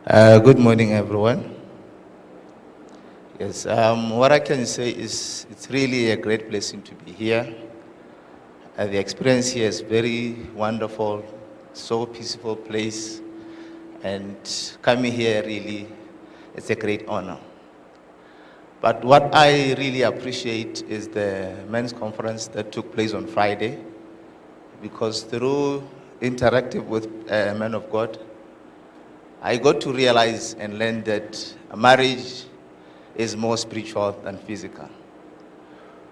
Good morning, everyone. Yes, what I can say is it's really a great blessing to be here. The experience here is very wonderful, so peaceful place, and coming here really, it's a great honor. But what I really appreciate is the men's conference that took place on Friday, because through interactive with men of God, I got to realize and learn that marriage is more spiritual than physical.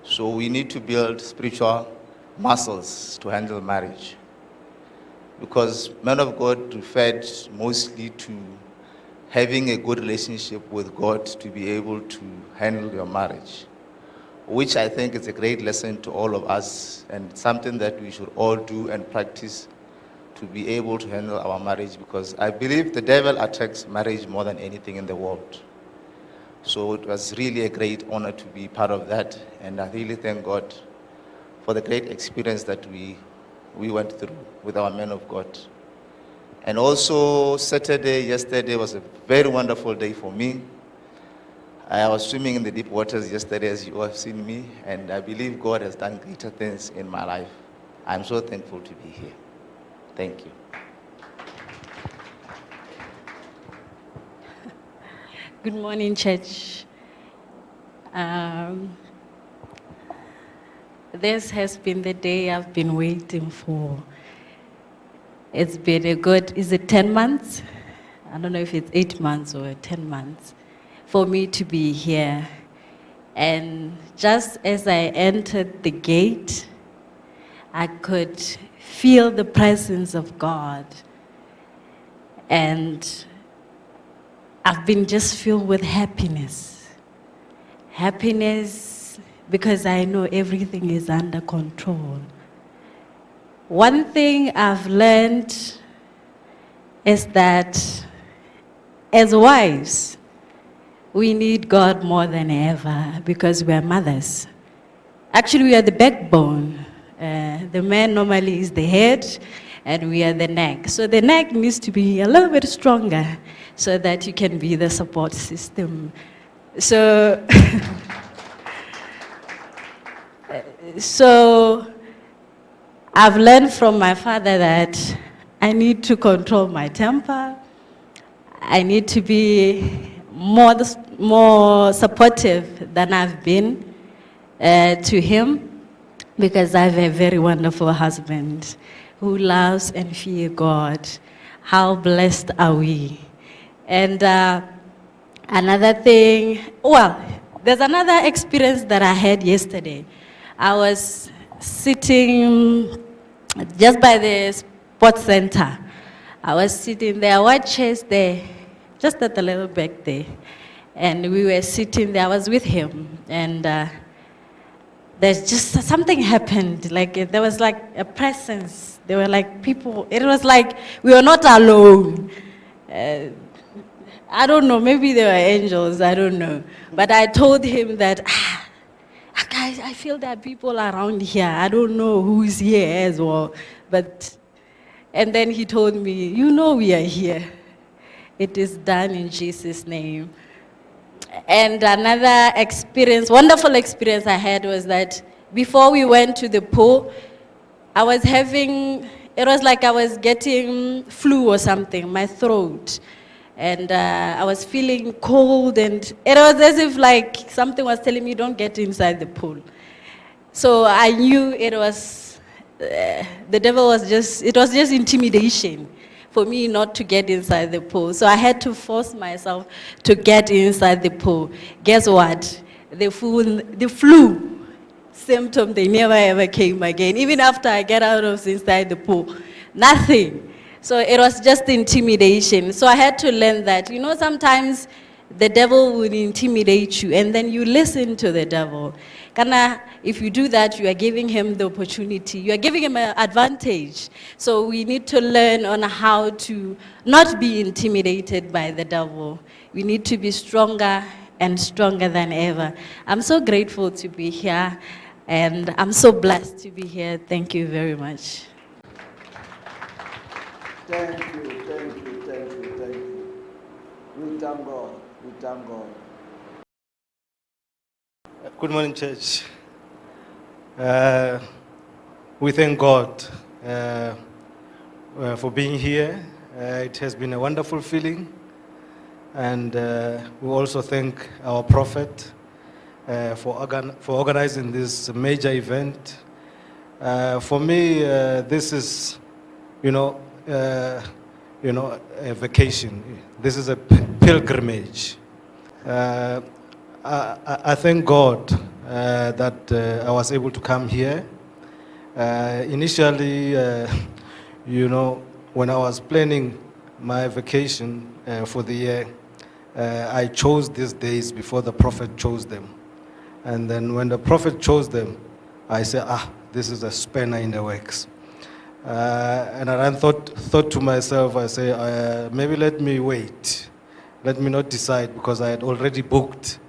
So we need to build spiritual muscles to handle marriage. Because men of God referred mostly to having a good relationship with God to be able to handle your marriage, which I think is a great lesson to all of us and something that we should all do and practice to be able to handle our marriage, because I believe the devil attacks marriage more than anything in the world. So it was really a great honor to be part of that, and I really thank God for the great experience that we went through with our men of God. And also yesterday was a very wonderful day for me. I was swimming in the deep waters yesterday, as you have seen me, and I believe God has done greater things in my life. I'm so thankful to be here. Thank you. Good morning, church. This has been the day I've been waiting for. It's been is it 10 months? I don't know if it's 8 months or 10 months for me to be here. And just as I entered the gate, I could feel the presence of God. And I've been just filled with happiness. Happiness because I know everything is under control. One thing I've learned is that as wives, we need God more than ever because we are mothers. Actually, we are the backbone. The man normally is the head, and we are the neck. So the neck needs to be a little bit stronger so that you can be the support system. So, so I've learned from my father that I need to control my temper. I need to be more supportive than I've been to him, because I have a very wonderful husband who loves and fears God. How blessed are we? And another thing, there's another experience that I had yesterday. I was sitting just by the sports center. I was sitting there, white chairs there, just at the little back there. And we were sitting there, I was with him, and there's just something happened, there was like a presence. There were like people, it was like we were not alone. I don't know, maybe they were angels, I don't know. But I told him that, guys, I feel there are people around here. I don't know who's here as well. And then he told me, we are here. It is done in Jesus' name. And another wonderful experience I had was that before we went to the pool, it was like I was getting flu or something, my throat. And I was feeling cold, and it was as if like something was telling me, don't get inside the pool. So I knew it was, the devil was just intimidation for me not to get inside the pool. So I had to force myself to get inside the pool. Guess what? The flu symptom, they never ever came again. Even after I get out of inside the pool, nothing. So it was just intimidation. So I had to learn that, sometimes the devil will intimidate you, and then you listen to the devil. If you do that, you are giving him the opportunity. You are giving him an advantage. So we need to learn on how to not be intimidated by the devil. We need to be stronger and stronger than ever. I'm so grateful to be here, and I'm so blessed to be here. Thank you very much. Thank you. thank God. We thank God. Good morning, church. We thank God for being here. It has been a wonderful feeling. And we also thank our prophet for organizing this major event. For me, this is, a vacation. This is a pilgrimage. I thank God that I was able to come here. Initially, when I was planning my vacation for the year, I chose these days before the prophet chose them. And then when the prophet chose them, I said, this is a spanner in the works. And I then thought to myself, I say, maybe let me wait. Let me not decide because I had already booked.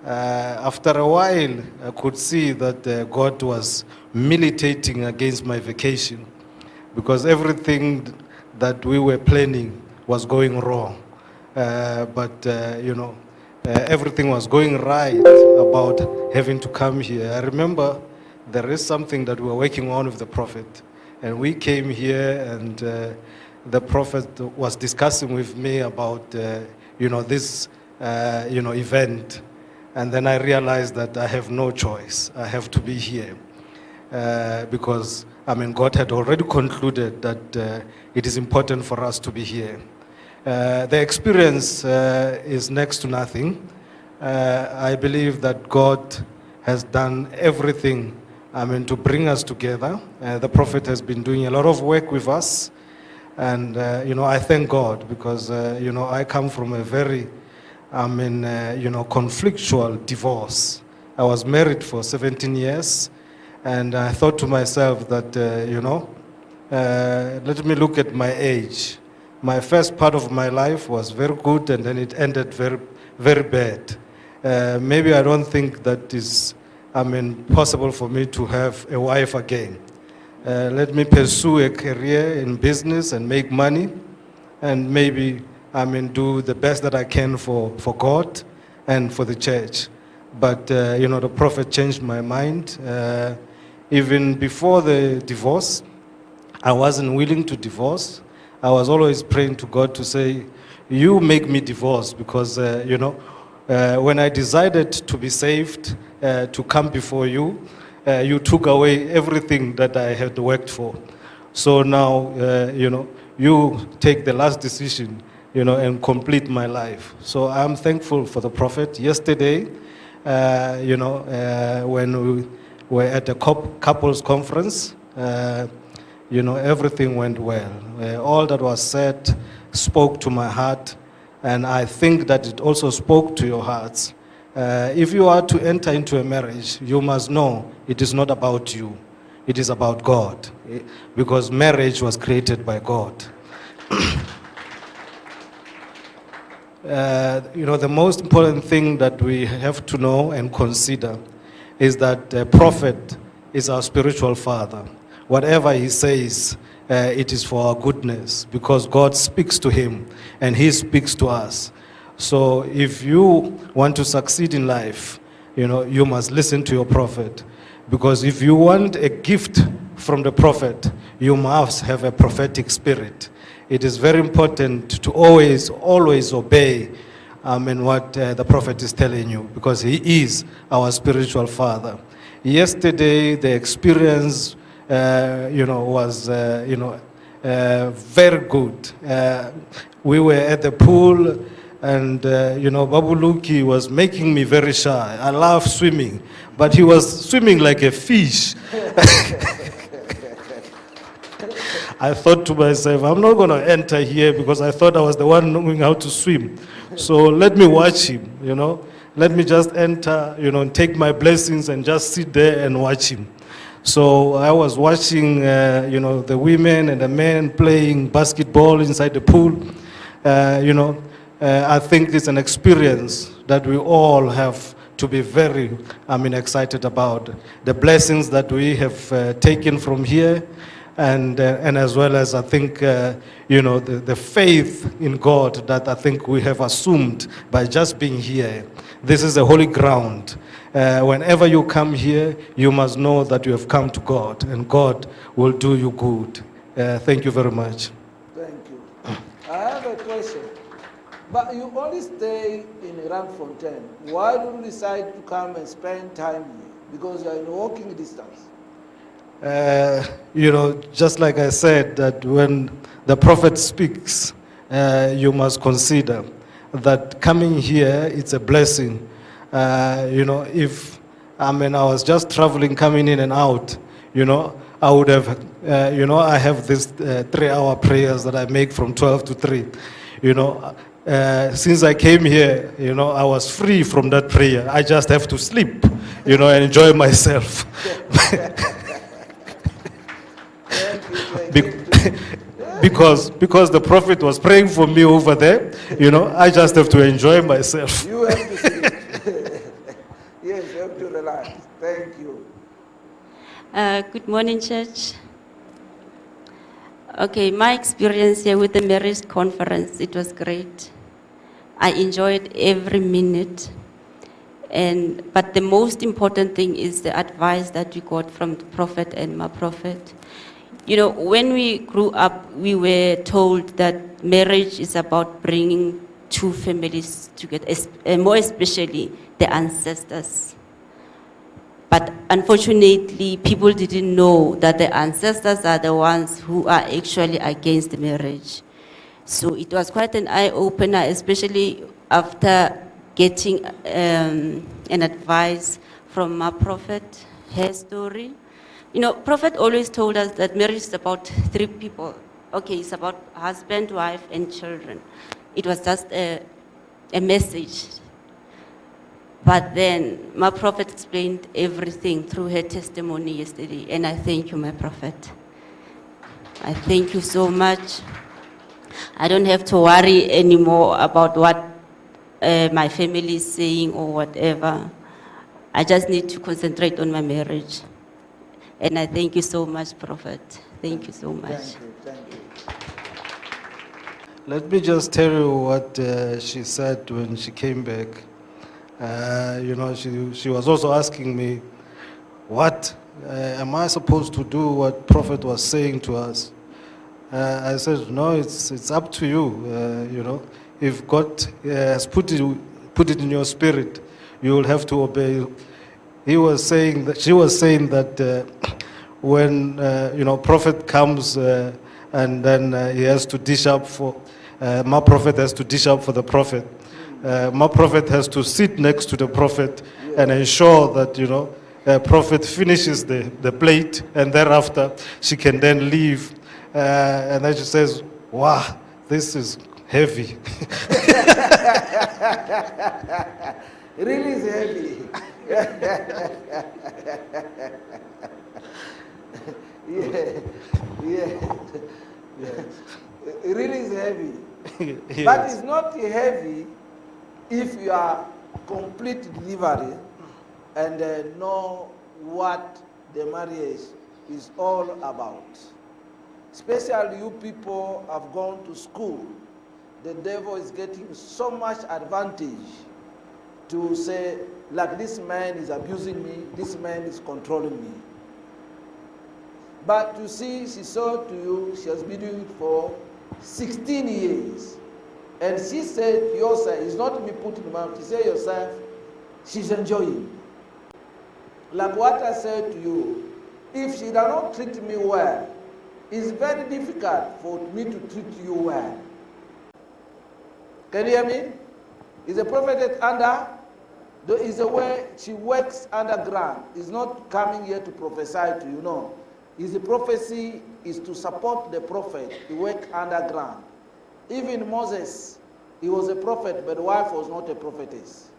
After a while, I could see that God was militating against my vacation because everything that we were planning was going wrong. Everything was going right about having to come here. I remember there is something that we were working on with the prophet, and we came here, and the prophet was discussing with me about this event, and then I realized that I have no choice. I have to be here because God had already concluded that it is important for us to be here. The experience is next to nothing. I believe that God has done everything, to bring us together. The prophet has been doing a lot of work with us. And, I thank God because, I come from a very, conflictual divorce. I was married for 17 years. And I thought to myself that, let me look at my age. My first part of my life was very good, and then it ended very, very bad. Maybe I don't think that is, possible for me to have a wife again. Let me pursue a career in business and make money, and maybe, do the best that I can for God and for the church. But, the prophet changed my mind. Even before the divorce, I wasn't willing to divorce. I was always praying to God to say, you make me divorce because, when I decided to be saved, to come before you, you took away everything that I had worked for. So now, you take the last decision, and complete my life. So I'm thankful for the prophet. Yesterday, when we were at a couples conference, everything went well. All that was said spoke to my heart, and I think that it also spoke to your hearts. If you are to enter into a marriage, you must know it is not about you. It is about God, because marriage was created by God. The most important thing that we have to know and consider is that the prophet is our spiritual father. Whatever he says, it is for our goodness because God speaks to him and he speaks to us. So if you want to succeed in life, you must listen to your prophet, because if you want a gift from the prophet, you must have a prophetic spirit. It is very important to always obey what the prophet is telling you, because he is our spiritual father. Yesterday, the experience was, very good. We were at the pool, and, Babu Luki was making me very shy. I love swimming, but he was swimming like a fish. I thought to myself, I'm not going to enter here because I thought I was the one knowing how to swim. So let me watch him, Let me just enter, take my blessings and just sit there and watch him. So I was watching, the women and the men playing basketball inside the pool. I think it's an experience that we all have to be very, excited about. The blessings that we have taken from here, and as well as I think, the faith in God that I think we have assumed by just being here. This is a holy ground. Whenever you come here, you must know that you have come to God, and God will do you good. Thank you very much. Thank you. I have a question. But you only stay in Randfontein. Why do you decide to come and spend time here? Because you are in walking distance. Just like I said, that when the prophet speaks, you must consider that coming here, it's a blessing. If, I was just traveling, coming in and out, I would have, I have this 3-hour prayers that I make from 12 to 3. Since I came here, I was free from that prayer. I just have to sleep, and enjoy myself. Because the prophet was praying for me over there, I just have to enjoy myself. You have to sleep. Yes, you have to relax. Thank you. Good morning, church. Okay, my experience here with the marriage conference, it was great. I enjoyed every minute. But the most important thing is the advice that we got from the prophet and my prophet. When we grew up, we were told that marriage is about bringing two families together, more especially the ancestors. But unfortunately, people didn't know that the ancestors are the ones who are actually against the marriage. So it was quite an eye-opener, especially after getting an advice from my prophet, her story. Prophet always told us that marriage is about 3 people. Okay, it's about husband, wife, and children. It was just a message. But then my prophet explained everything through her testimony yesterday, and I thank you, my prophet. I thank you so much. I don't have to worry anymore about what my family is saying or whatever. I just need to concentrate on my marriage. And I thank you so much, Prophet. Thank you so much. Thank you. Thank you. Let me just tell you what she said when she came back. She was also asking me, what am I supposed to do what prophet was saying to us? I said, no, it's up to you. If God has put it in your spirit, you will have to obey. She was saying that when prophet comes and then he has to dish up for my prophet has to dish up for the prophet. My prophet has to sit next to the prophet and ensure that prophet finishes the plate, and thereafter she can then leave. And then she says, wow, this is heavy. It really is heavy. It really is heavy. Yes. But it's not heavy if you are complete delivery and know what the marriage is all about. Especially you people have gone to school. The devil is getting so much advantage to say, like, this man is abusing me, this man is controlling me. But you see, she said to you, she has been doing it for 16 years. And she said, yourself, it's not me putting them out, she said yourself, she's enjoying. Like what I said to you, if she does not treat me well, it's very difficult for me to treat you well. Can you hear me? Is the prophet under? Is the way she works underground. Is not coming here to prophesy to you, no. Is the prophecy is to support the prophet. He work underground. Even Moses, he was a prophet, but the wife was not a prophetess.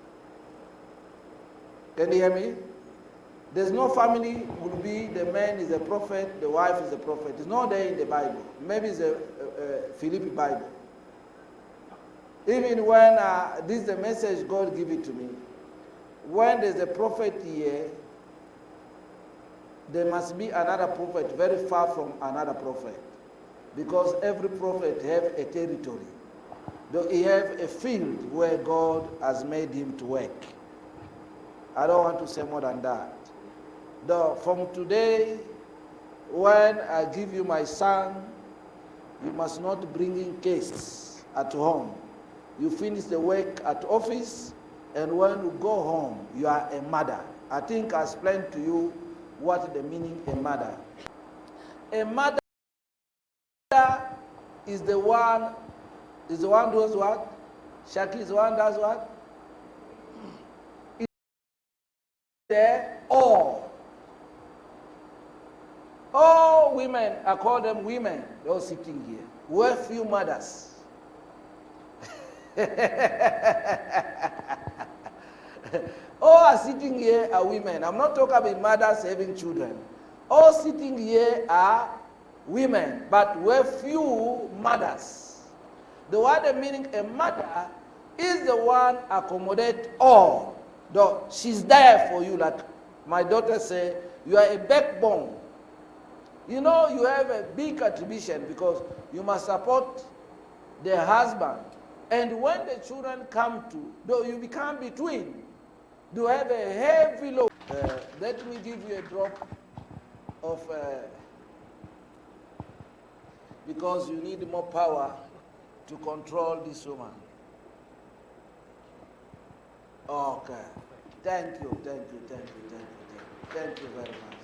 Can you hear me? There's no family will be the man is a prophet, the wife is a prophet. It's not there in the Bible. Maybe it's a Philippi Bible. Even when this is the message God give it to me. When there's a prophet here, there must be another prophet very far from another prophet, because every prophet have a territory. Though he have a field where God has made him to work. I don't want to say more than that. Though from today, when I give you my son, you must not bring in cases at home. You finish the work at office, and when you go home, you are a mother. I think I explained to you what the meaning a mother. A mother is the one who does what? Shaki is the one who does what? There, all women, I call them women, those sitting here. We're few mothers. All are sitting here are women. I'm not talking about mothers having children. All sitting here are women, but we're few mothers. The word meaning a mother is the one accommodate all. Though she's there for you, like my daughter say, you are a backbone. You know, you have a big contribution because you must support the husband. And when the children come to, though you become between, you have a heavy load. Let me give you a drop of, because you need more power to control this woman. Okay. Thank you very much.